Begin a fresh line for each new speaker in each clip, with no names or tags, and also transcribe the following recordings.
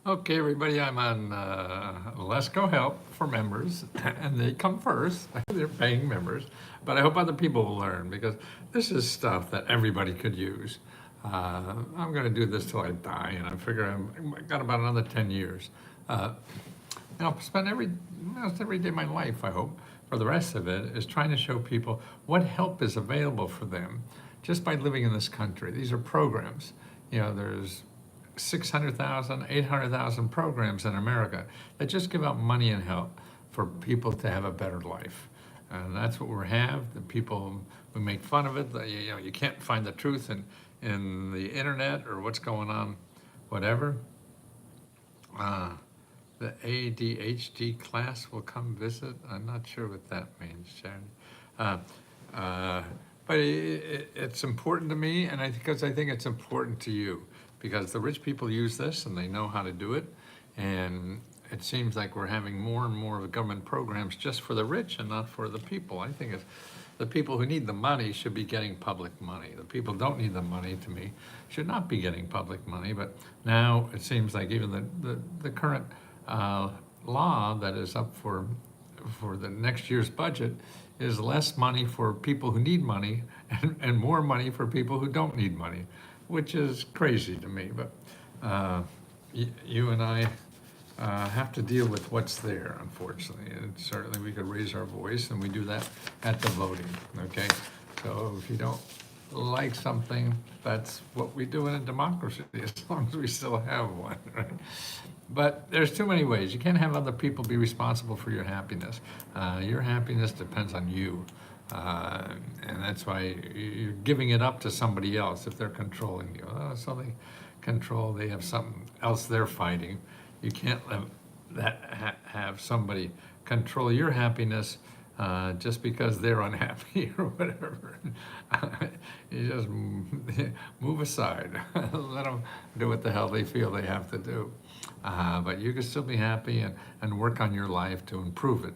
Okay, everybody, I'm on Let's Go Help for members, and they come first. They're paying members, but I hope other people will learn because this is stuff that everybody could use. I'm going to do this till I die, and I figure I've got about another 10 years. Uh, and I'll spend almost every day of my life, I hope, for the rest of it, is trying to show people what help is available for them just by living in this country. These are programs. There's 600,000, 800,000 programs in America that just give out money and help for people to have a better life. And that's what we have. The people who make fun of it, you can't find the truth in the internet or what's going on, whatever. The ADHD class will come visit. I'm not sure what that means, Sharon. But it's important to me, and because I think it's important to you, because the rich people use this and they know how to do it, and it seems like we're having more and more of government programs just for the rich and not for the people. I think the people who need the money should be getting public money. The people who don't need the money, to me, should not be getting public money. But now it seems like even the current law that is up for the next year's budget is less money for people who need money and more money for people who don't need money, which is crazy to me. But you and I have to deal with what's there, unfortunately. And certainly we could raise our voice, and we do that at the voting, okay? So if you don't like something, that's what we do in a democracy, as long as we still have one, right? But there's too many ways. You can't have other people be responsible for your happiness. Your happiness depends on you. And that's why you're giving it up to somebody else if they're controlling you. So they have something else they're fighting. You can't have somebody control your happiness just because they're unhappy or whatever. You just move aside. Let them do what the hell they feel they have to do. But you can still be happy and work on your life to improve it.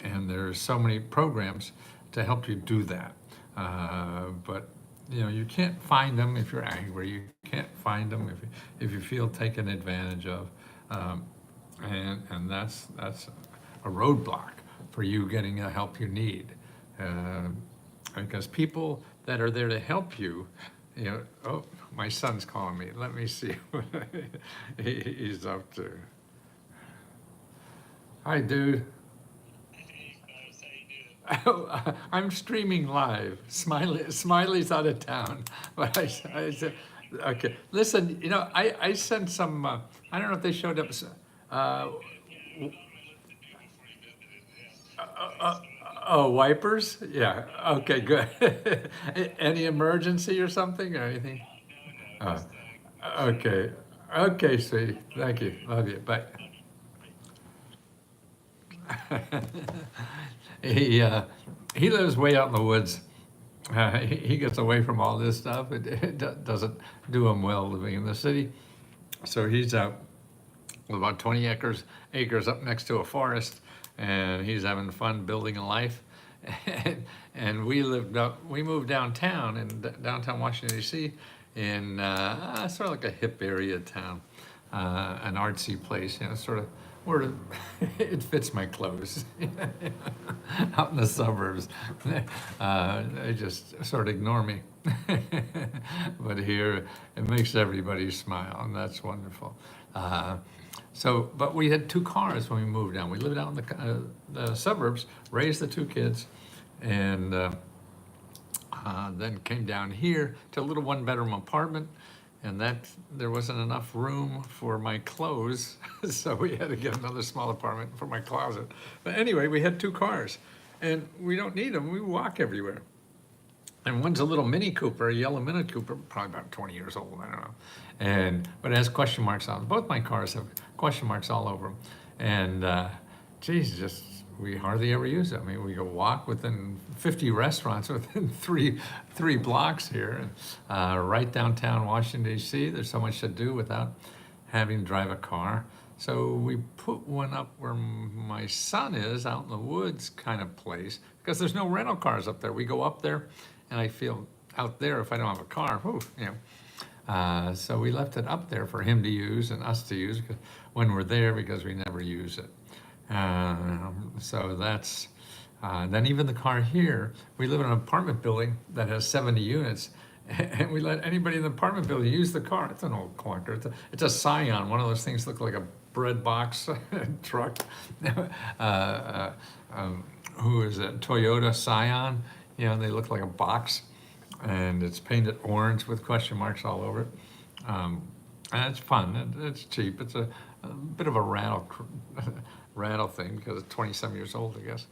And there's so many programs to help you do that. But you can't find them if you're angry. You can't find them if you feel taken advantage of. And that's a roadblock for you getting the help you need. Because people that are there to help you, oh, my son's calling me. Let me see what he's up to. Hi, dude. I'm streaming live. Smiley's out of town, but I said, okay. Listen, I sent some. I don't know if they showed up. Oh, wipers? Yeah. Okay, good. Any emergency or something or anything? Uh, okay. Okay, sweetie. Thank you. Love you. Bye. He uh, he lives way out in the woods. He gets away from all this stuff. It doesn't do him well living in the city. So he's out with about 20 acres up next to a forest, and he's having fun building a life. And we moved downtown in downtown Washington D.C. in sort of like a hip area town, an artsy place, sort of where it fits my clothes. Out in the suburbs, they just sort of ignore me. But here, it makes everybody smile, and that's wonderful. But we had two cars when we moved down. We lived out in the suburbs, raised the two kids, and then came down here to a little one-bedroom apartment, and there wasn't enough room for my clothes, so we had to get another small apartment for my closet. But anyway, we had two cars, and we don't need them. We walk everywhere. And one's a little Mini Cooper, a yellow Mini Cooper, probably about 20 years old, I don't know. But it has question marks on it. Both my cars have question marks all over them. And geez, we hardly ever use it. I mean, we go walk within 50 restaurants within three blocks here. And right downtown Washington, D.C., there's so much to do without having to drive a car. So we put one up where my son is, out in the woods kind of place, because there's no rental cars up there. We go up there, and I feel out there if I don't have a car, So we left it up there for him to use and us to use when we're there, because we never use it. So that's, then even the car here, we live in an apartment building that has 70 units, and we let anybody in the apartment building use the car. It's an old clunker. It's a Scion, one of those things that look like a bread box truck. Who is it? Toyota Scion. You know, they look like a box, and it's painted orange with question marks all over it. And it's fun. It's cheap. It's a bit of a rattle thing because it's 20-some years old, I guess.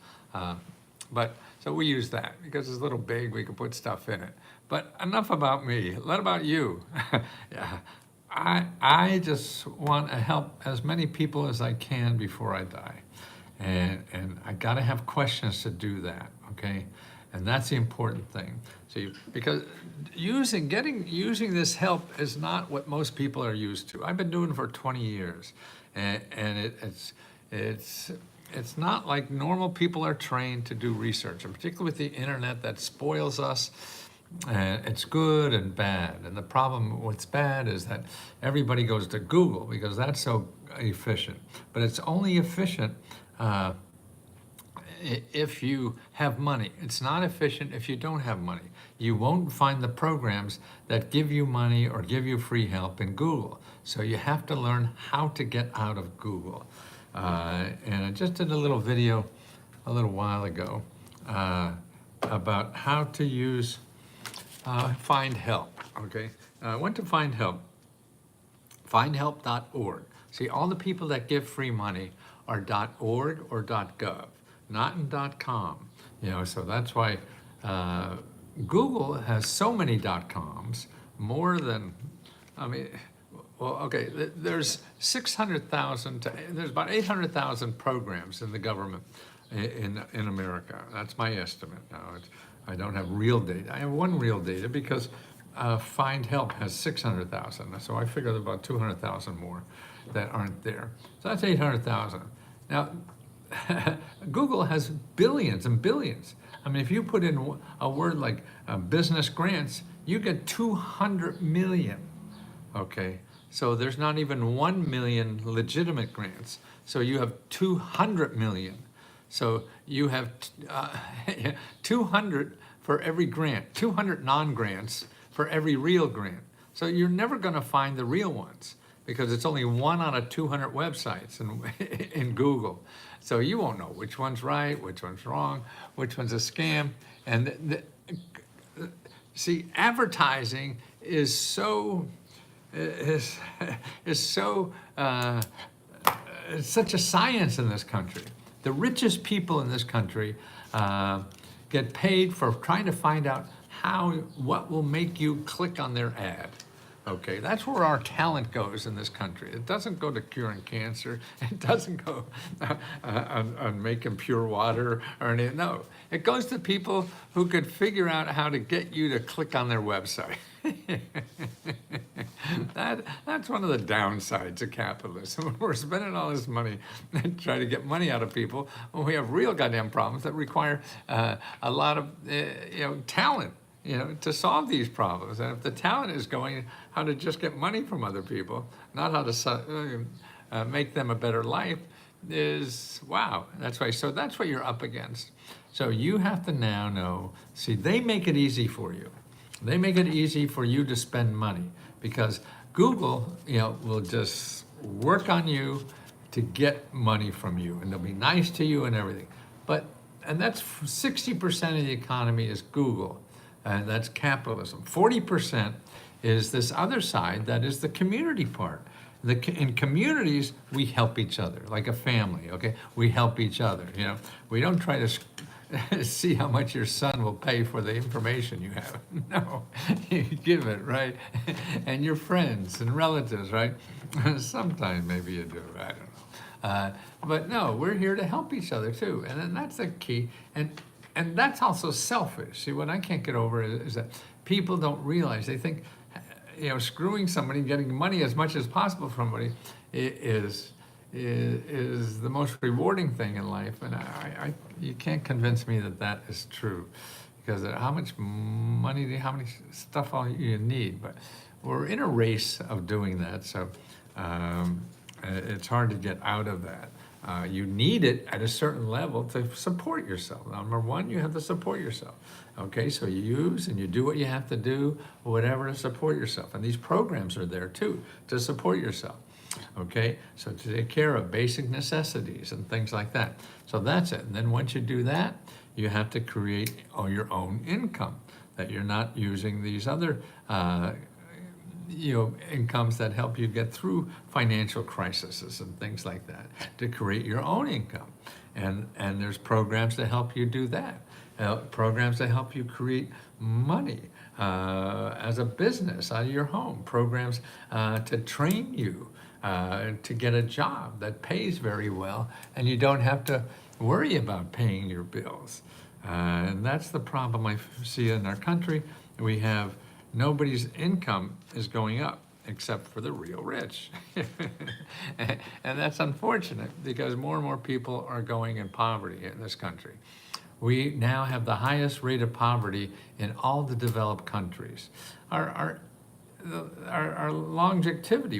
But so we use that because it's a little big. We can put stuff in it. But enough about me. What about you? Yeah. I just want to help as many people as I can before I die. And I got to have questions to do that, okay? And that's the important thing. So because using this help is not what most people are used to. I've been doing it for 20 years, and it's not like normal people are trained to do research, and particularly with the internet that spoils us. It's good and bad, and the problem what's bad is that everybody goes to Google because that's so efficient. But it's only efficient if you have money. It's not efficient if you don't have money. You won't find the programs that give you money or give you free help in Google. So you have to learn how to get out of Google. And I just did a little video a little while ago about how to use Find Help, okay? I went to Find Help, findhelp.org. See, all the people that give free money are .org or .gov, not in .com. You know, so that's why Google has so many .coms, more than, I mean, well, okay, there's 600,000 there's about 800,000 programs in the government in America. That's my estimate now. I don't have real data. I have one real data because Find Help has 600,000. So I figured about 200,000 more that aren't there. So that's 800,000. Now, Google has billions and billions. I mean, if you put in a word like business grants, you get 200 million, okay? So there's not even 1 million legitimate grants. So you have 200 million. So you have 200 for every grant, 200 non-grants for every real grant. So you're never gonna find the real ones because it's only 1 out of 200 websites in Google. So you won't know which one's right, which one's wrong, which one's a scam. And see, advertising is so, it's such a science in this country. The richest people in this country get paid for trying to find out what will make you click on their ad. Okay, that's where our talent goes in this country. It doesn't go to curing cancer. It doesn't go on making pure water or anything. No, it goes to people who could figure out how to get you to click on their website. That's one of the downsides of capitalism. We're spending all this money to try to get money out of people when we have real goddamn problems that require a lot of talent, to solve these problems. And if the talent is going how to just get money from other people, not how to make them a better life, is wow. That's right. So that's what you're up against. So you have to now know. See, they make it easy for you. They make it easy for you to spend money because Google, will just work on you to get money from you, and they'll be nice to you and everything. And that's 60% of the economy is Google, and that's capitalism. 40% is this other side that is the community part. In communities, we help each other, like a family, okay? We help each other, We don't try to see how much your son will pay for the information you have. No, you give it, right? And your friends and relatives, right? Sometimes maybe you do, I don't know. But no, we're here to help each other too. And then that's the key. And that's also selfish. See, what I can't get over is that people don't realize, they think, screwing somebody, getting money as much as possible from somebody is the most rewarding thing in life, and you can't convince me that is true, because how much money, how many stuff all you need, but we're in a race of doing that, so it's hard to get out of that. You need it at a certain level to support yourself. Number one, you have to support yourself. Okay, so you use and you do what you have to do, whatever, to support yourself. And these programs are there too, to support yourself. Okay, so to take care of basic necessities and things like that. So that's it. And then once you do that, you have to create your own income, that you're not using these other incomes that help you get through financial crises and things like that, to create your own income. And there's programs to help you do that. Programs that help you create money as a business out of your home. Programs to train you to get a job that pays very well, and you don't have to worry about paying your bills. And that's the problem I see in our country. We have nobody's income is going up except for the real rich. And that's unfortunate, because more and more people are going in poverty in this country. We now have the highest rate of poverty in all the developed countries. Our longevity,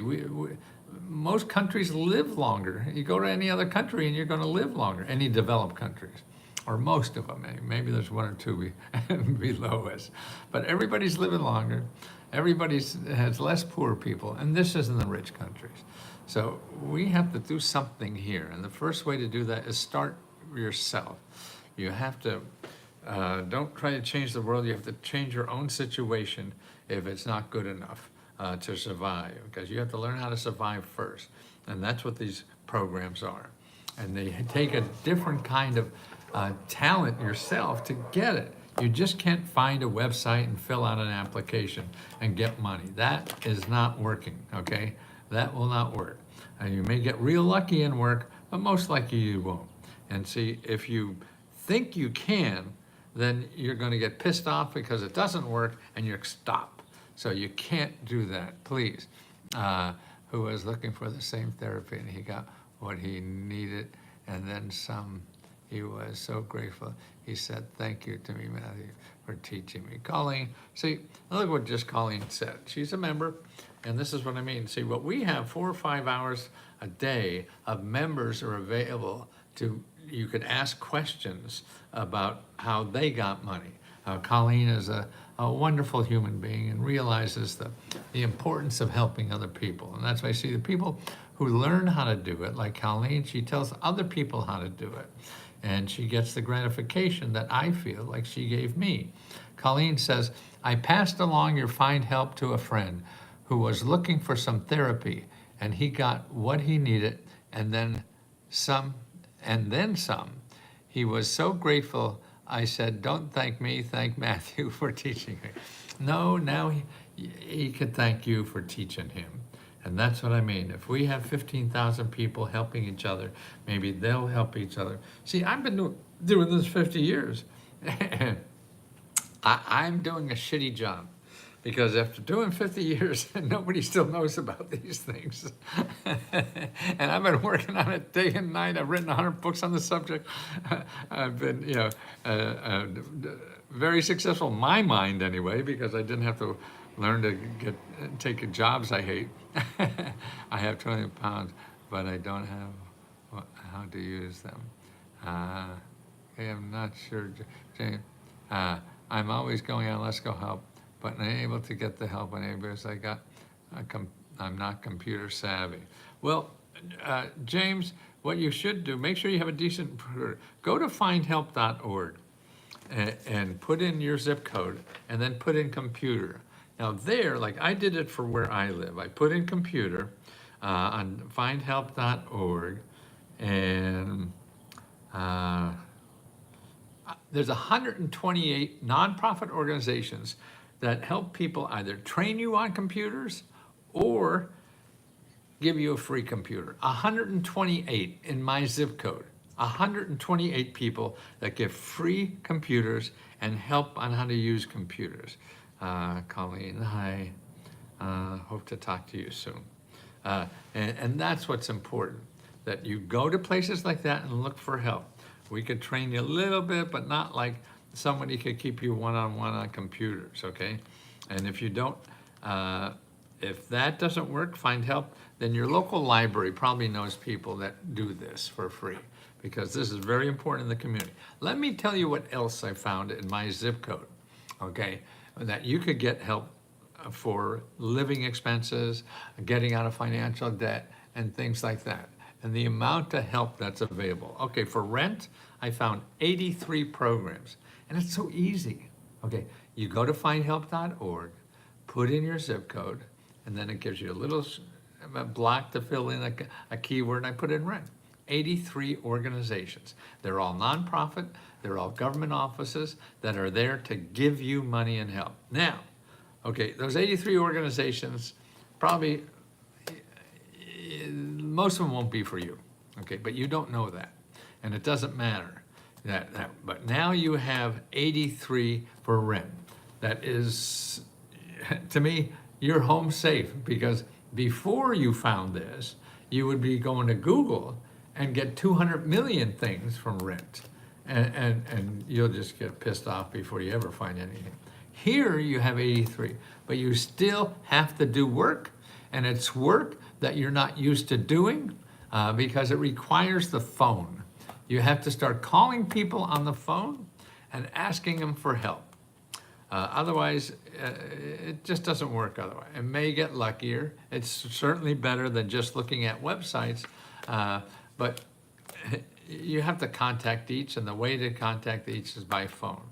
most countries live longer. You go to any other country and you're going to live longer, any developed countries, or most of them. Maybe there's one or two below us, but everybody's living longer. Everybody has less poor people, and this is in the rich countries. So we have to do something here, and the first way to do that is start yourself. You have to, don't try to change the world, you have to change your own situation if it's not good enough to survive, because you have to learn how to survive first. And that's what these programs are. And they take a different kind of talent yourself to get it. You just can't find a website and fill out an application and get money. That is not working, okay? That will not work. And you may get real lucky in work, but most likely you won't. And see, if you think you can, then you're going to get pissed off because it doesn't work and you're stopped. So you can't do that, please. Who was looking for the same therapy, and he got what he needed and then some. He was so grateful. He said, "Thank you to me, Matthew, for teaching me." Colleen, see, look what just Colleen said. She's a member, and this is what I mean. See, what we have, 4 or 5 hours a day of members are available to, you could ask questions about how they got money. Colleen is a wonderful human being and realizes the importance of helping other people. And that's why I see the people who learn how to do it, like Colleen, she tells other people how to do it. And she gets the gratification that I feel like she gave me. Colleen says, "I passed along your find help to a friend who was looking for some therapy, and he got what he needed and then some, He was so grateful. I said, 'Don't thank me, thank Matthew for teaching me.'" No, now he could thank you for teaching him. And that's what I mean. If we have 15,000 people helping each other, maybe they'll help each other. See, I've been doing this 50 years. I'm doing a shitty job, because after doing 50 years, nobody still knows about these things. And I've been working on it day and night. I've written 100 books on the subject. I've been, very successful in my mind anyway, because I didn't have to learn to take jobs I hate. I have 20 pounds, but I don't have how to use them. I'm not sure, James. I'm always going on Let's Go Help, but unable to get the help I need because I'm not computer savvy. Well, James, what you should do, make sure you have a decent computer. Go to findhelp.org and put in your zip code and then put in computer. Now there, like I did it for where I live, I put in computer on findhelp.org, and there's 128 nonprofit organizations that help people either train you on computers or give you a free computer. 128 in my zip code. 128 people that give free computers and help on how to use computers. Colleen, hi. Hope to talk to you soon. And that's what's important, that you go to places like that and look for help. We could train you a little bit, but not like somebody could keep you one-on-one on computers, okay? And if you don't If that doesn't work, find help. Then your local library probably knows people that do this for free, because this is very important in the community. Let me tell you what else I found in my zip code, okay? That you could get help for living expenses, getting out of financial debt, and things like that. And the amount of help that's available. Okay, for rent, I found 83 programs. And it's so easy. Okay, you go to findhelp.org, put in your zip code, and then it gives you a block to fill in a keyword, and I put in rent. 83 organizations. They're all nonprofit, they're all government offices that are there to give you money and help. Now, okay, those 83 organizations, probably, most of them won't be for you, okay, but you don't know that, and it doesn't matter. But now you have 83 for rent. That is, to me, you're home safe, because before you found this, you would be going to Google and get 200 million things from rent. And you'll just get pissed off before you ever find anything. Here you have 83, but you still have to do work, and it's work that you're not used to doing because it requires the phone. You have to start calling people on the phone and asking them for help. Otherwise, it just doesn't work otherwise. It may get luckier. It's certainly better than just looking at websites, but you have to contact each, and the way to contact each is by phone.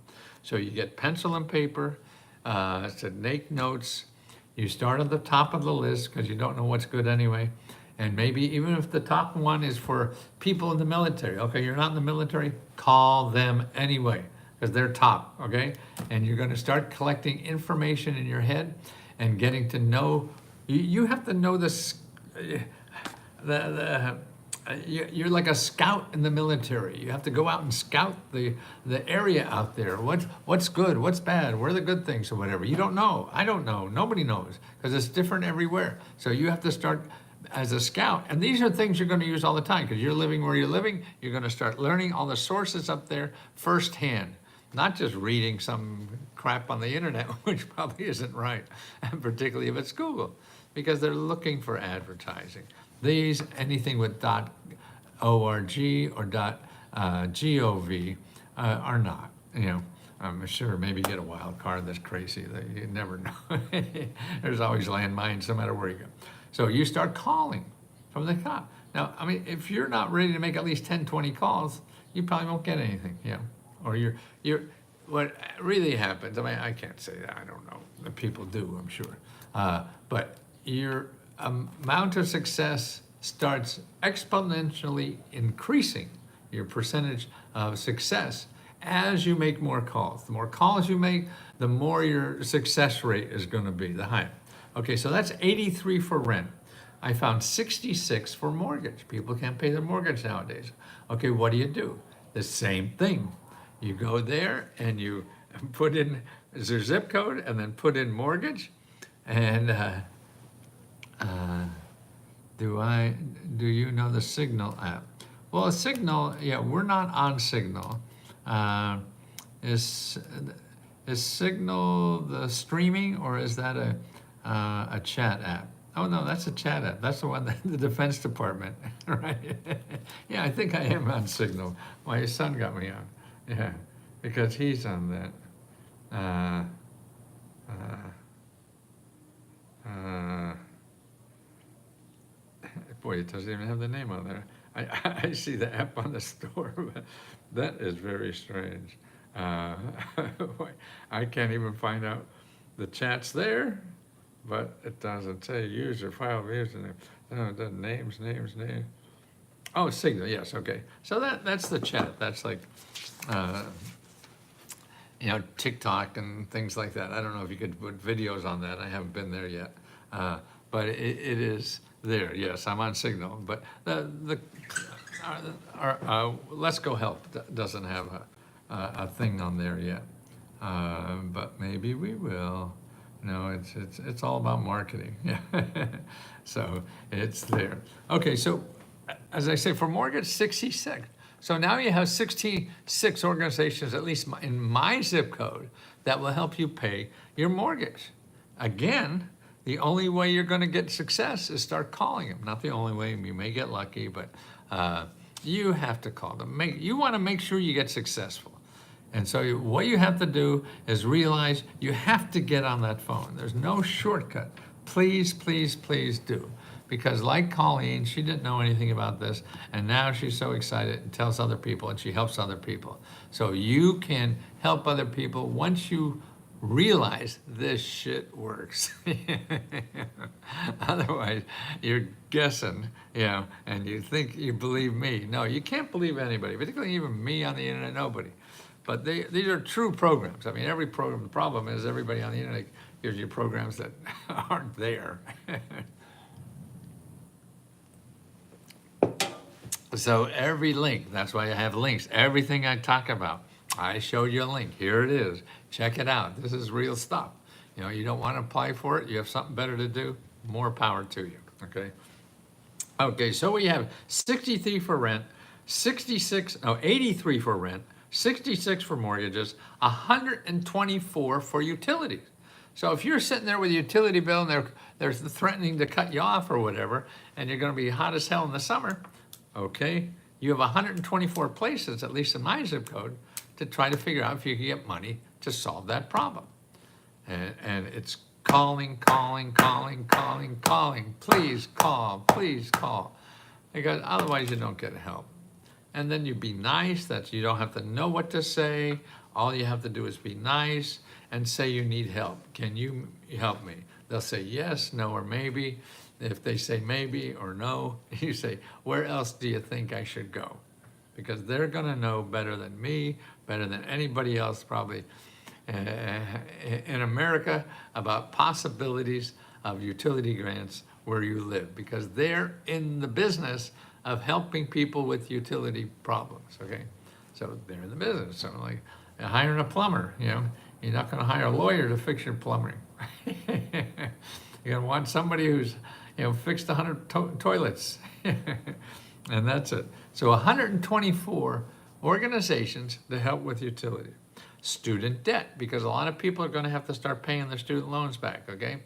So you get pencil and paper, to make notes. You start at the top of the list because you don't know what's good anyway. And maybe even if the top one is for people in the military, okay, you're not in the military, call them anyway, because they're top, okay? And you're gonna start collecting information in your head and getting to know, you have to know this, you're like a scout in the military. You have to go out and scout the area out there. What's good, what's bad, where are the good things or whatever. You don't know, I don't know, nobody knows, because it's different everywhere. So you have to start as a scout, and these are things you're going to use all the time, because you're living where you're living. You're going to start learning all the sources up there firsthand, not just reading some crap on the internet, which probably isn't right, and particularly if it's Google, because they're looking for advertising. These, anything with .org or .gov are not, you know. I'm sure maybe get a wild card that's crazy, that you never know. There's always landmines no matter where you go. So you start calling from the top. Now, I mean, if you're not ready to make at least 10, 20 calls, you probably won't get anything, you know. Or what really happens, I mean, I can't say that, I don't know. The people do, I'm sure. But your amount of success starts exponentially increasing, your percentage of success, as you make more calls. The more calls you make, the more your success rate is going to be, the higher. Okay, so that's 83 for rent. I found 66 for mortgage. People can't pay their mortgage nowadays. Okay, what do? The same thing. You go there and you put in your zip code and then put in mortgage. And do you know the Signal app? Well, Signal, yeah, we're not on Signal. Is Signal the streaming, or is that a chat app? Oh no, that's a chat app. That's the one that the Defense Department, right? Yeah, I think I am on Signal. My son got me on. Yeah, because he's on that. Boy, it doesn't even have the name on there. I see the app on the store, but that is very strange. I can't even find out the chat's there, but it doesn't say user file username. No, it doesn't names. Oh, Signal, yes, okay. So that's the chat. That's like, you know, TikTok and things like that. I don't know if you could put videos on that. I haven't been there yet. But it is there, yes, I'm on Signal. But our Let's Go Help doesn't have a thing on there yet. But maybe we will. No, it's all about marketing. So it's there. Okay, so as I say, for mortgage, 66. So now you have 66 organizations, at least in my zip code, that will help you pay your mortgage. Again, The only way you're going to get success is start calling them. Not the only way. You may get lucky, but you have to call them. You want to make sure you get successful. And so what you have to do is realize you have to get on that phone. There's no shortcut. Please, please, please do. Because like Colleen, she didn't know anything about this, and now she's so excited and tells other people, and she helps other people. So you can help other people once you realize this shit works. Otherwise, you're guessing, and you think you believe me. No, you can't believe anybody, particularly even me on the internet, nobody. But these are true programs. I mean, every program, the problem is everybody on the internet gives you programs that aren't there. So every link, that's why I have links. Everything I talk about, I showed you a link. Here it is. Check it out. This is real stuff. You don't want to apply for it. You have something better to do. More power to you, okay? Okay, so we have 63 for rent, 83 for rent, 66 for mortgages, 124 for utilities. So if you're sitting there with a utility bill and they're threatening to cut you off or whatever, and you're going to be hot as hell in the summer, okay, you have 124 places, at least in my zip code, to try to figure out if you can get money to solve that problem. And it's calling, please call, because otherwise you don't get help. And then you be nice, that you don't have to know what to say. All you have to do is be nice and say you need help. Can you help me? They'll say yes, no, or maybe. If they say maybe or no, you say, where else do you think I should go? Because they're gonna know better than me, better than anybody else probably in America about possibilities of utility grants where you live, because they're in the business of helping people with utility problems, okay? So they're in the business. So like hiring a plumber, you're not gonna hire a lawyer to fix your plumbing. You're gonna want somebody who's fixed 100 toilets. And that's it. So 124 organizations to help with utility. Student debt, because a lot of people are gonna have to start paying their student loans back, okay?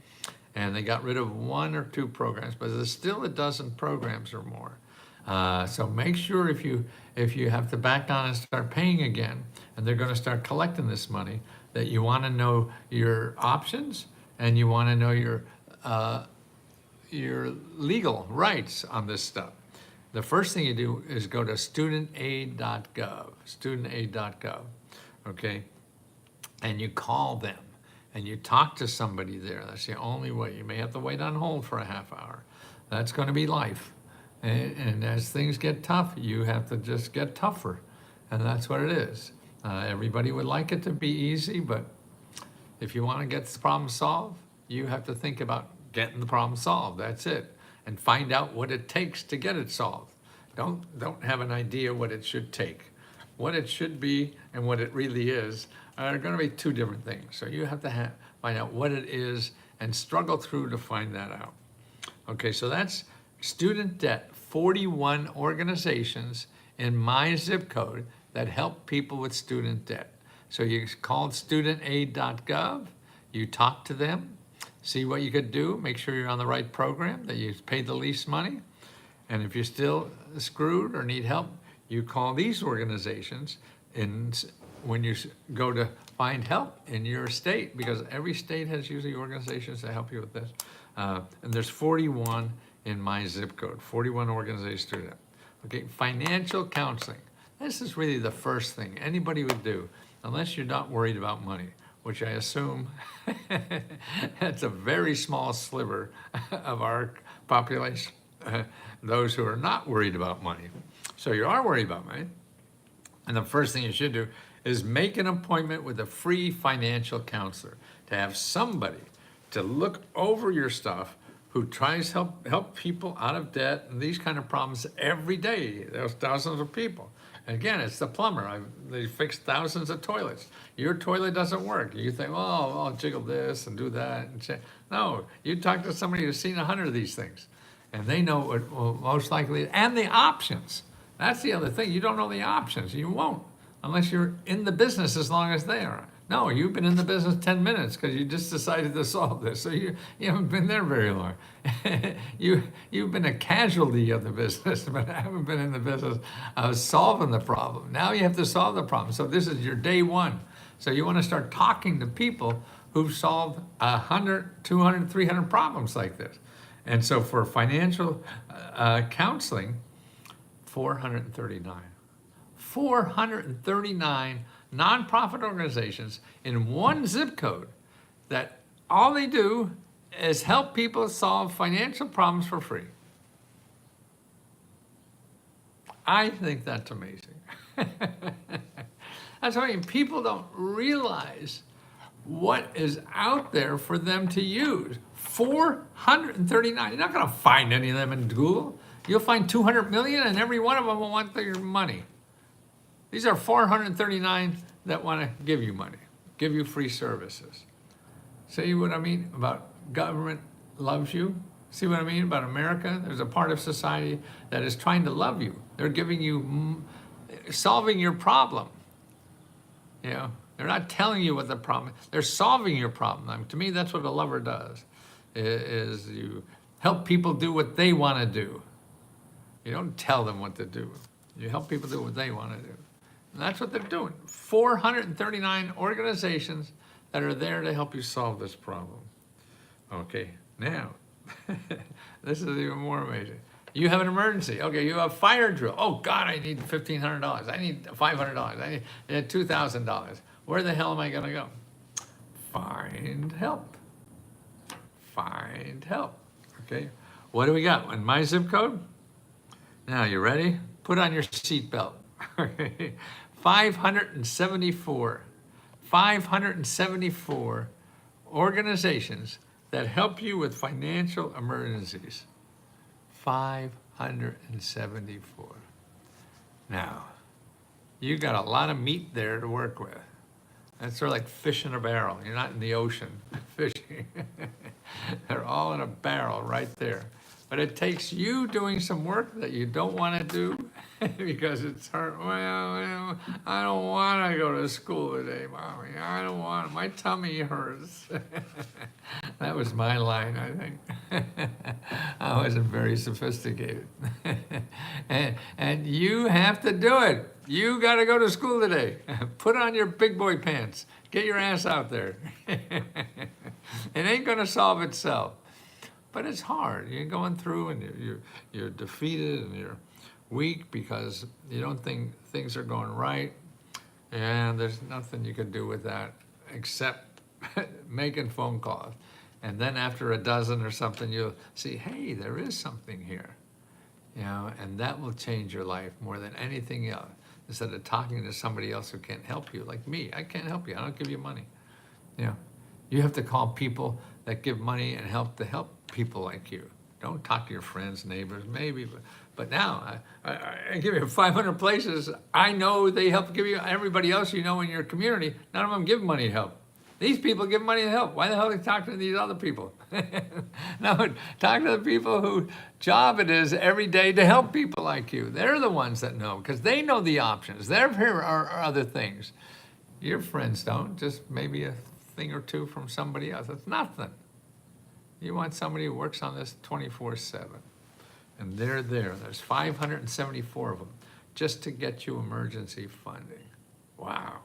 And they got rid of 1 or 2 programs, but there's still a dozen programs or more. So make sure if you have to back on and start paying again, and they're gonna start collecting this money, that you wanna know your options and you wanna know your legal rights on this stuff. The first thing you do is go to studentaid.gov, okay? And you call them and you talk to somebody there. That's the only way. You may have to wait on hold for a half hour. That's gonna be life. And as things get tough, you have to just get tougher. And that's what it is. Everybody would like it to be easy, but if you wanna get the problem solved, you have to think about getting the problem solved, that's it. And find out what it takes to get it solved. Don't have an idea what it should take. What it should be and what it really is are gonna be 2 different things. So you have to find out what it is and struggle through to find that out. Okay, so that's student debt, 41 organizations in my zip code that help people with student debt. So you call studentaid.gov, you talk to them, see what you could do, make sure you're on the right program, that you paid the least money. And if you're still screwed or need help, you call these organizations when you go to find help in your state, because every state has usually organizations that help you with this. And there's 41 in my zip code, 41 organizations do that. Okay, financial counseling. This is really the first thing anybody would do, unless you're not worried about money, which I assume that's a very small sliver of our population, those who are not worried about money. So you are worried about money, and the first thing you should do is make an appointment with a free financial counselor, to have somebody to look over your stuff who tries to help people out of debt and these kind of problems every day. There's thousands of people. And again, it's the plumber. They fix thousands of toilets. Your toilet doesn't work. You think, oh, I'll jiggle this and do that. No, you talk to somebody who's seen 100 of these things, and they know what most likely, and the options. That's the other thing. You don't know the options. You won't. unless you're in the business as long as they are. No, you've been in the business 10 minutes because you just decided to solve this. So you haven't been there very long. You've been a casualty of the business, but haven't been in the business of solving the problem. Now you have to solve the problem. So this is your day one. So you want to start talking to people who've solved 100, 200, 300 problems like this. And so for financial counseling, 439. 439 nonprofit organizations in one zip code that all they do is help people solve financial problems for free. I think that's amazing. That's why people don't realize what is out there for them to use. 439. You're not going to find any of them in Google. You'll find 200 million, and every one of them will want your money. These are 439 that want to give you money, give you free services. See what I mean about government loves you? See what I mean about America? There's a part of society that is trying to love you. They're giving you, solving your problem. You know, they're not telling you what the problem is. They're solving your problem. To me, that's what a lover does, is you help people do what they want to do. You don't tell them what to do. You help people do what they want to do. And that's what they're doing. 439 organizations that are there to help you solve this problem. Okay, now, this is even more amazing. You have an emergency. Okay, you have a fire drill. Oh God, I need $1,500. I need $500. I need $2,000. Where the hell am I gonna go? Find help. Find help, okay? What do we got? In my zip code? Now, you ready? Put on your seatbelt. 574 organizations that help you with financial emergencies. 574. Now, you got a lot of meat there to work with. That's sort of like fish in a barrel. You're not in the ocean fishing. They're all in a barrel right there. But it takes you doing some work that you don't want to do because it's hard. Well, I don't want to go to school today, Mommy. I don't want. My tummy hurts. That was my line, I think. I wasn't very sophisticated. And you have to do it. You got to go to school today. Put on your big boy pants. Get your ass out there. It ain't going to solve itself. But it's hard. You're going through and you're defeated and you're weak because you don't think things are going right. And there's nothing you can do with that except making phone calls. And then after a dozen or something, you'll see, hey, there is something here. You know, and that will change your life more than anything else. Instead of talking to somebody else who can't help you, like me, I can't help you. I don't give you money. You know, you have to call people that give money and help to help people like you. Don't talk to your friends, neighbors, maybe, but now I give you 500 places. I know they help give you, everybody else you know in your community, none of them give money to help. These people give money to help. Why the hell are they talking to these other people? No, talk to the people whose job it is every day to help people like you. They're the ones that know, because they know the options. There are other things. Your friends don't, just maybe a thing or two from somebody else. It's nothing. You want somebody who works on this 24/7. And they're there. There's 574 of them just to get you emergency funding. Wow.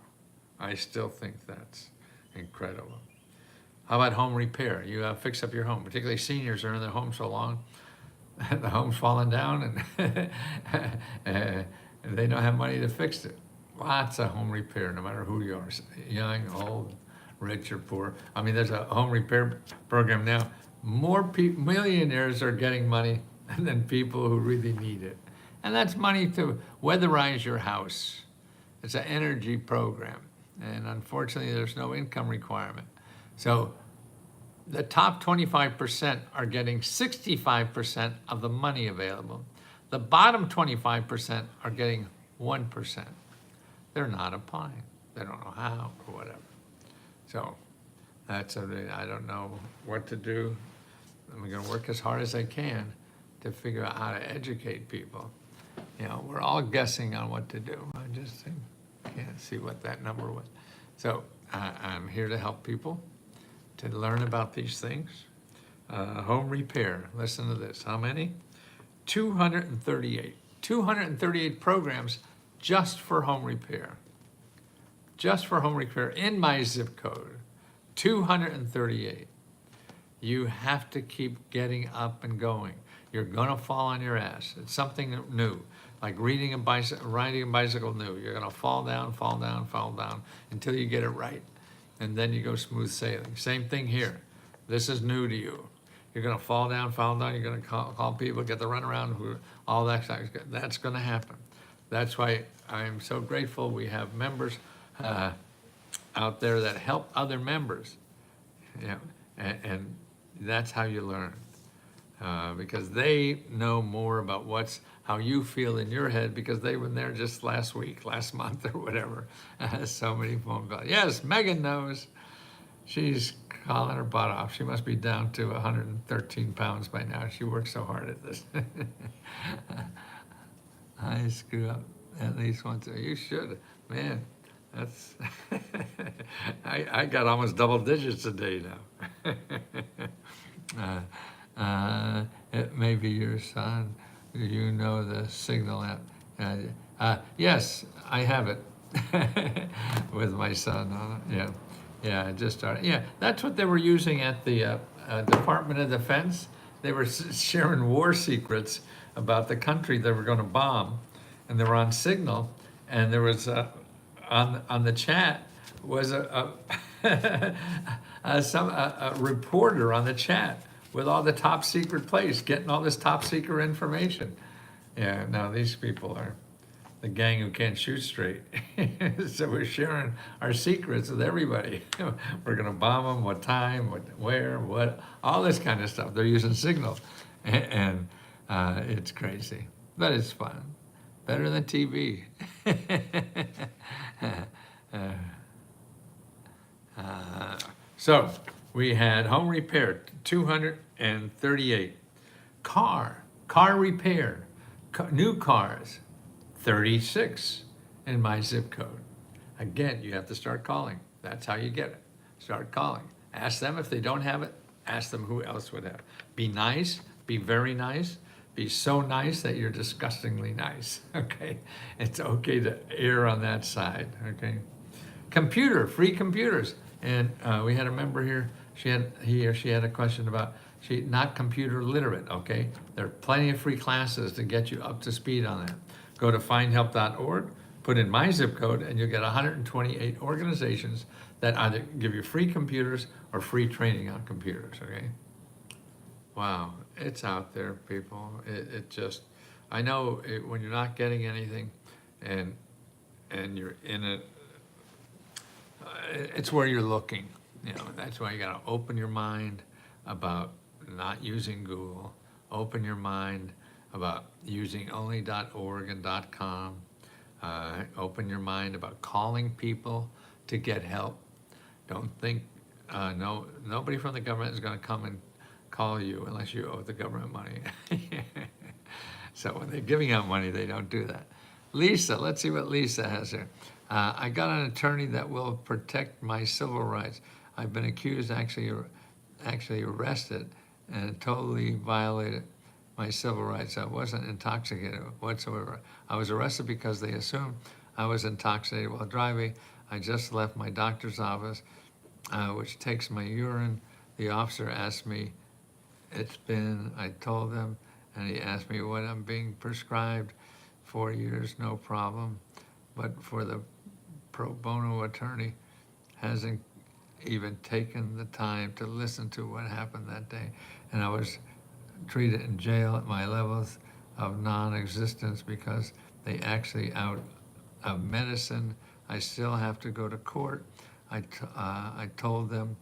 I still think that's incredible. How about home repair? You fix up your home, particularly seniors are in their home so long. The home's falling down and they don't have money to fix it. Lots of home repair, no matter who you are, young, old, rich or poor. I mean, there's a home repair program now. More millionaires are getting money than people who really need it. And that's money to weatherize your house. It's an energy program. And unfortunately, there's no income requirement. So the top 25% are getting 65% of the money available. The bottom 25% are getting 1%. They're not applying. They don't know how or whatever. So that's something I don't know what to do. I'm going to work as hard as I can to figure out how to educate people. You know, we're all guessing on what to do. I just think can't see what that number was. So I'm here to help people, to learn about these things. Home repair, listen to this. How many? 238. 238 programs just for home repair. Just for home repair in my zip code. 238. You have to keep getting up and going. You're gonna fall on your ass. It's something new, like riding a bicycle new. You're gonna fall down until you get it right. And then you go smooth sailing. Same thing here. This is new to you. You're gonna fall down, you're gonna call people, get the runaround, all that stuff. That's gonna happen. That's why I'm so grateful we have members out there that help other members. You know, and that's how you learn. Because they know more about how you feel in your head, because they were there just last month or whatever. So many phone calls. Yes, Megan knows. She's calling her butt off. She must be down to 113 pounds by now. She works so hard at this. I screw up at least once. You should. Man, that's... I got almost double digits a day now. It may be your son. You know the Signal app. Yes, I have it with my son on it. Yeah. Yeah, I just started. Yeah, that's what they were using at the Department of Defense. They were sharing war secrets about the country they were going to bomb, and they were on Signal, and there was on the chat was a reporter on the chat with all the top secret places, getting all this top secret information. Yeah, now these people are the gang who can't shoot straight. So we're sharing our secrets with everybody. We're gonna bomb them, what time, where, all this kind of stuff. They're using Signal, and it's crazy, but it's fun. Better than TV. So we had home repair, 238. Car repair, new cars, 36 in my zip code. Again, you have to start calling. That's how you get it. Start calling. Ask them if they don't have it. Ask them who else would have. Be nice. Be very nice. Be so nice that you're disgustingly nice. Okay? It's okay to err on that side. Okay? Free computers. And we had a member here. He or she had a question about not computer literate. Okay? There are plenty of free classes to get you up to speed on that. Go to findhelp.org, put in my zip code, and you'll get 128 organizations that either give you free computers or free training on computers, okay? Wow, it's out there, people. It just, I know when you're not getting anything and you're in it, it's where you're looking. You know, that's why you gotta open your mind about not using Google, open your mind about using only.org and .com. Open your mind about calling people to get help. Don't think, nobody from the government is gonna come and call you unless you owe the government money. So when they're giving out money, they don't do that. Lisa, let's see what Lisa has here. I got an attorney that will protect my civil rights. I've been accused, actually arrested, and totally violated my civil rights. I wasn't intoxicated whatsoever. I was arrested because they assumed I was intoxicated while driving. I just left my doctor's office, which takes my urine. The officer asked me, I told him, and he asked me what I'm being prescribed. 4 years, no problem. But for the pro bono attorney, hasn't even taken the time to listen to what happened that day. And I was treated in jail at my levels of non-existence because they actually out of medicine. I still have to go to court. I told them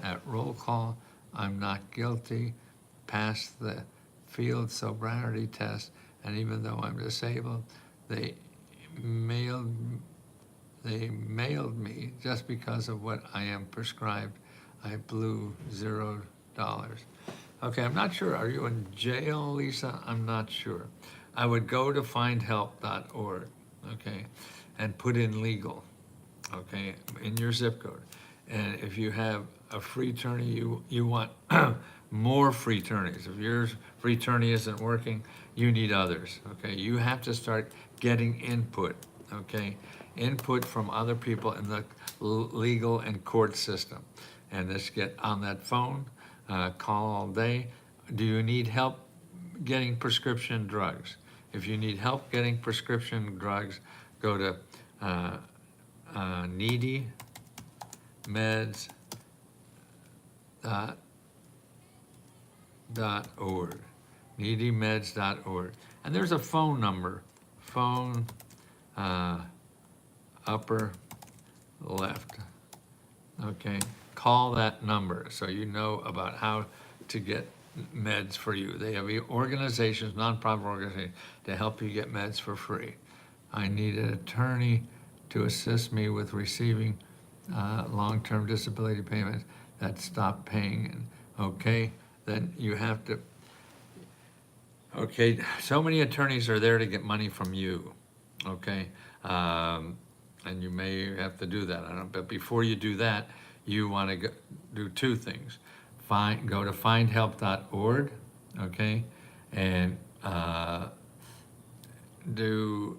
at roll call, I'm not guilty, passed the field sobriety test, and even though I'm disabled, they mailed me just because of what I am prescribed. I blew $0. Okay, I'm not sure. Are you in jail, Lisa? I'm not sure. I would go to findhelp.org, okay, and put in legal, okay, in your zip code. And if you have a free attorney, you want more free attorneys. If your free attorney isn't working, you need others, okay? You have to start getting input, okay? Input from other people in the legal and court system. And just get on that phone, call all day. Do you need help getting prescription drugs? If you need help getting prescription drugs, go to needymeds.org, needymeds.org. And there's a phone number, phone upper left, okay? Call that number so you know about how to get meds for you. They have organizations, nonprofit organizations, to help you get meds for free. I need an attorney to assist me with receiving long-term disability payments that stop paying. Okay, then you have to, okay, so many attorneys are there to get money from you, okay? And you may have to do that, I don't know, but before you do that, you want to do two things. Go to findhelp.org, okay, and do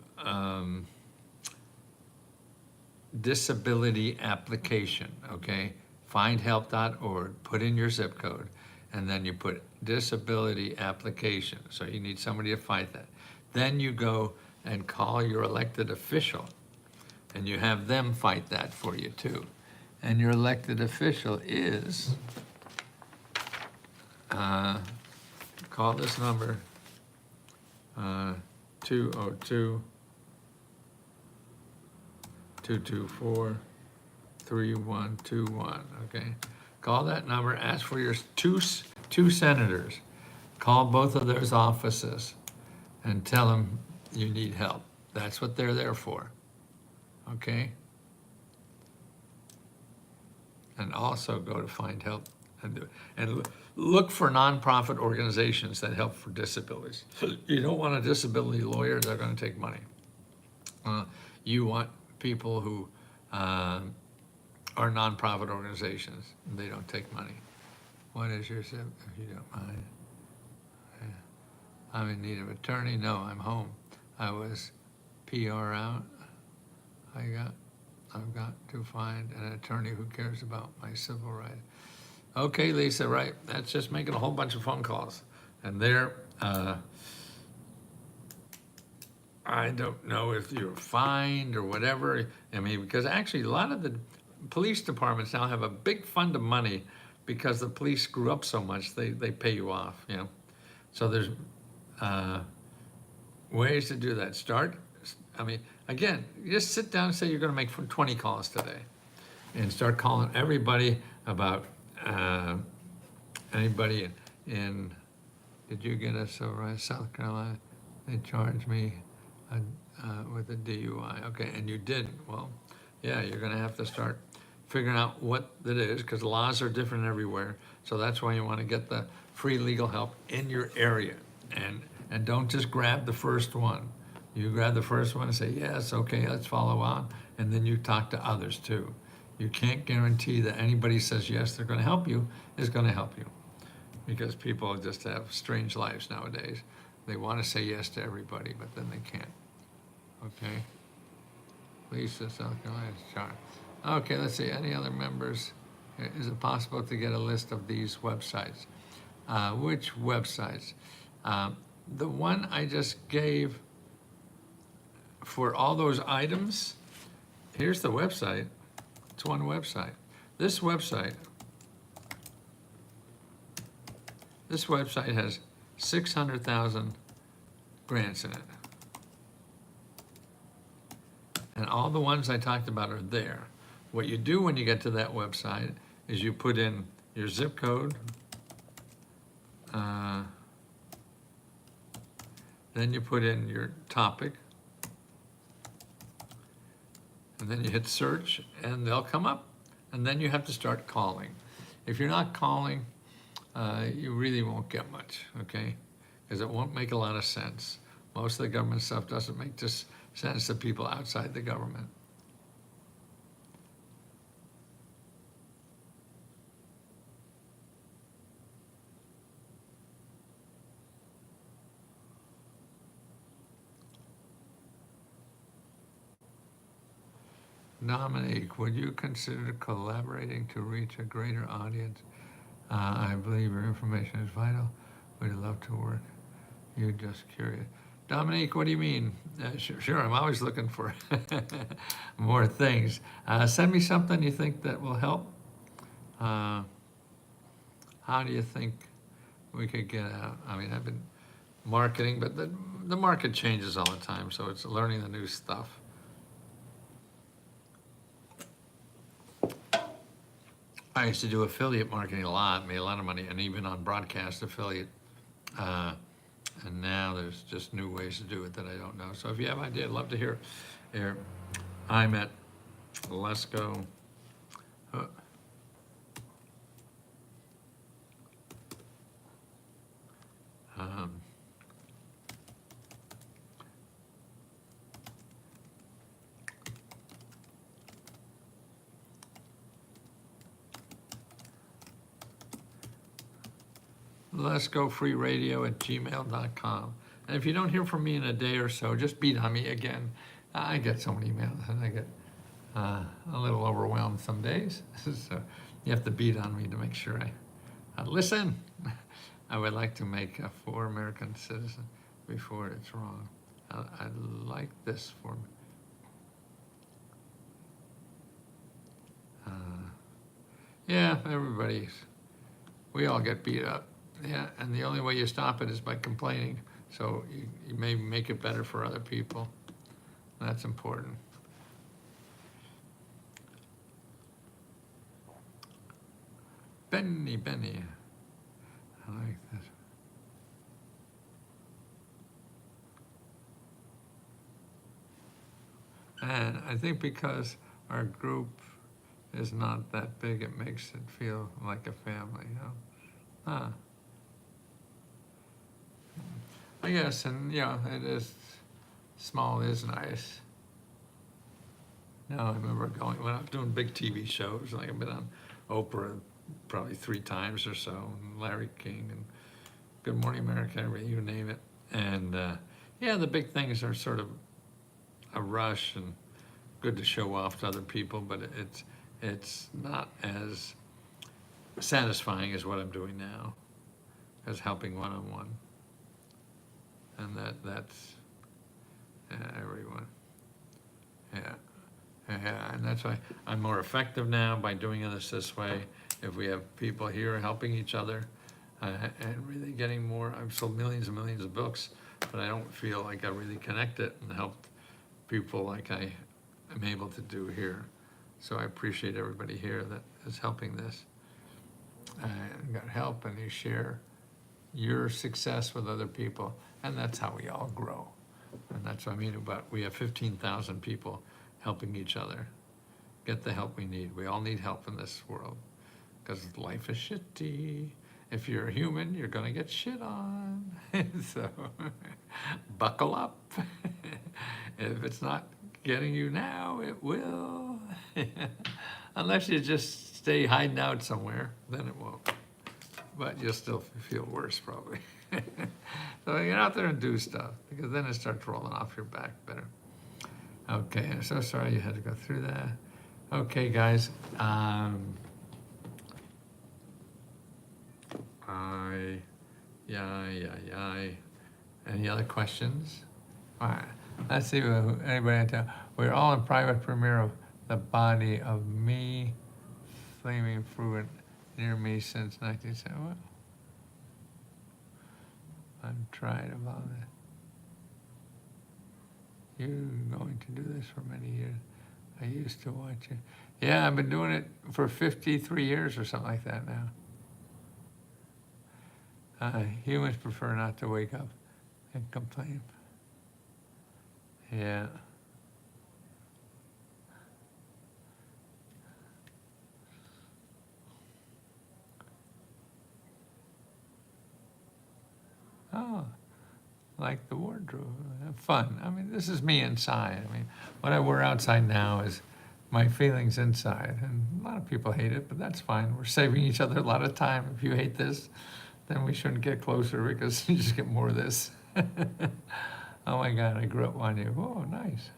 disability application, okay? Findhelp.org, put in your zip code, and then you put disability application. So you need somebody to fight that. Then you go and call your elected official, and you have them fight that for you too. And your elected official is, call this number, 202-224-3121, okay? Call that number, ask for your two senators. Call both of those offices and tell them you need help. That's what they're there for, okay? And also go to Find Help and do it. And look for nonprofit organizations that help for disabilities. You don't want a disability lawyer, they're gonna take money. You want people who are nonprofit organizations, they don't take money. What is your zip, if you don't mind? I'm in need of attorney, no, I'm home. I was PR out, I've got to find an attorney who cares about my civil rights. Okay, Lisa, right, that's just making a whole bunch of phone calls. And there, I don't know if you're fined or whatever. I mean, because actually a lot of the police departments now have a big fund of money because the police screw up so much, they pay you off, you know? So there's ways to do that. I mean, again, you just sit down and say you're gonna make 20 calls today and start calling everybody about anybody in, did you get a civil rights, South Carolina? They charged me with a DUI, okay, and you didn't. Well, yeah, you're gonna have to start figuring out what that is, because laws are different everywhere. So that's why you wanna get the free legal help in your area. And don't just grab the first one. You grab the first one and say, yes, okay, let's follow on, and then you talk to others too. You can't guarantee that anybody says yes, they're gonna help you, is gonna help you. Because people just have strange lives nowadays. They wanna say yes to everybody, but then they can't, okay? Lisa, South Carolina, Charles. Okay, let's see, any other members? Is it possible to get a list of these websites? Which websites? The one I just gave for all those items, here's the website. It's one website. This website has 600,000 grants in it. And all the ones I talked about are there. What you do when you get to that website is you put in your zip code, then you put in your topic, and then you hit search, and they'll come up, and then you have to start calling. If you're not calling, you really won't get much, okay? Because it won't make a lot of sense. Most of the government stuff doesn't make just sense to people outside the government. Dominique, would you consider collaborating to reach a greater audience? I believe your information is vital. We'd love to work. You're just curious. Dominique, what do you mean? Sure, I'm always looking for more things. Send me something you think that will help. How do you think we could get out? I mean, I've been marketing, but the market changes all the time, so it's learning the new stuff. I used to do affiliate marketing a lot, made a lot of money, and even on broadcast affiliate. And now there's just new ways to do it that I don't know. So if you have an idea, I'd love to hear. Here, I'm at Let's Go. Let's Go Free Radio at gmail.com. And if you don't hear from me in a day or so, just beat on me again. I get so many emails and I get a little overwhelmed some days. So you have to beat on me to make sure I listen. I would like to make a for American citizen before it's wrong. I like this for me. Yeah, we all get beat up. Yeah, and the only way you stop it is by complaining. So you may make it better for other people. That's important. Benny, I like this. And I think because our group is not that big, it makes it feel like a family, you know? Huh. I guess, and yeah, it is, small is nice. Now I remember going, when I was doing big TV shows, like I've been on Oprah probably 3 times or so, and Larry King, and Good Morning America, you name it. And yeah, the big things are sort of a rush and good to show off to other people, but it's not as satisfying as what I'm doing now, as helping one-on-one. And that's everyone. Yeah, and that's why I'm more effective now by doing this way. If we have people here helping each other and really getting more, I've sold millions and millions of books, but I don't feel like I really connected and helped people like I am able to do here. So I appreciate everybody here that is helping this. And got help, and you share your success with other people, and that's how we all grow. And that's what I mean about, we have 15,000 people helping each other get the help we need. We all need help in this world, because life is shitty. If you're a human, you're gonna get shit on. So buckle up. If it's not getting you now, it will. Unless you just stay hiding out somewhere, then it won't. But you'll still feel worse, probably. So get out there and do stuff, because then it starts rolling off your back better. Okay, I'm so sorry you had to go through that. Okay, guys. Any other questions? All right, let's see what anybody can tell. We're all in private premiere of The Body of Me, flaming fluid near me since 1970. Well, I'm trying about that. You're going to do this for many years. I used to watch it. Yeah, I've been doing it for 53 years or something like that now. Humans prefer not to wake up and complain. Yeah. Oh, like the wardrobe. Have fun. I mean, this is me inside. I mean, what I wear outside now is my feelings inside. And a lot of people hate it, but that's fine. We're saving each other a lot of time. If you hate this, then we shouldn't get closer because you just get more of this. Oh my God, I grew up on you. Oh, nice.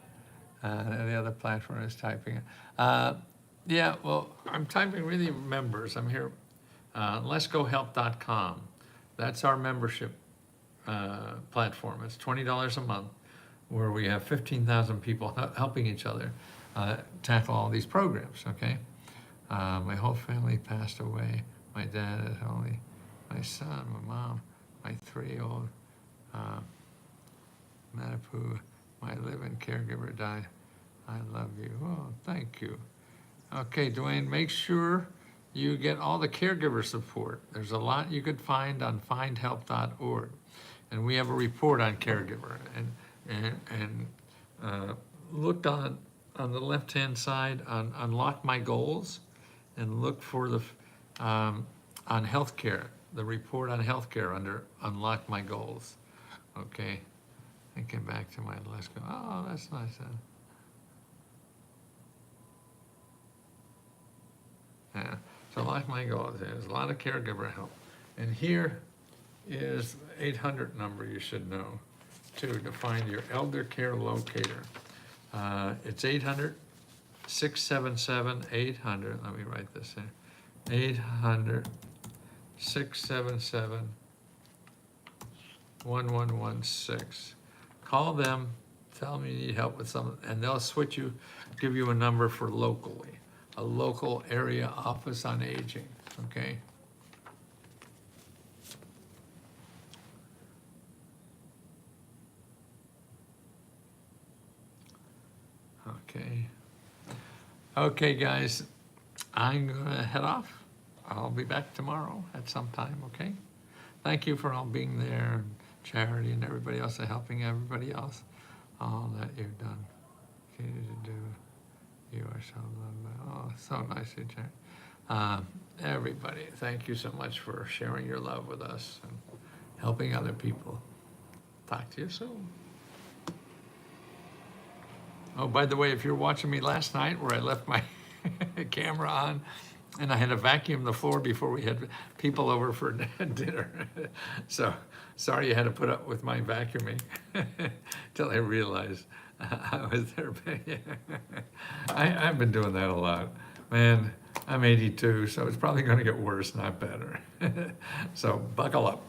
The other platform is typing. Yeah, well, I'm typing really members. I'm here. letsgohelp.com. That's our membership platform. It's $20 a month, where we have 15,000 people helping each other tackle all these programs, okay? My whole family passed away. My dad is only my son, my mom, my 3-year-old Matapu, my live-in caregiver died. I love you. Oh, thank you. Okay, Dwayne, make sure you get all the caregiver support. There's a lot you could find on findhelp.org. And we have a report on caregiver. And look on the left-hand side on Unlock My Goals, and look for the on healthcare, the report on healthcare under Unlock My Goals. Okay, thinking back to my last go. Oh, that's nice. Yeah, so Unlock My Goals, there's a lot of caregiver help. And here is the 800 number you should know too, to find your elder care locator. It's 800-677-800. Let me write this in. 800-677-1116. Call them, tell them you need help with something, and they'll switch you, give you a number for locally, a local area office on aging, okay? Okay. Okay, guys, I'm gonna head off. I'll be back tomorrow at some time, okay? Thank you for all being there, and Charity and everybody else, and helping everybody else, all that you've done. Continue to do. You are so lovely. Oh, so nice of you, Charity. Everybody, thank you so much for sharing your love with us and helping other people. Talk to you soon. Oh, by the way, if you're watching me last night where I left my camera on and I had to vacuum the floor before we had people over for dinner. So sorry you had to put up with my vacuuming till I realized I was there. I've been doing that a lot. Man, I'm 82, so it's probably going to get worse, not better. So buckle up.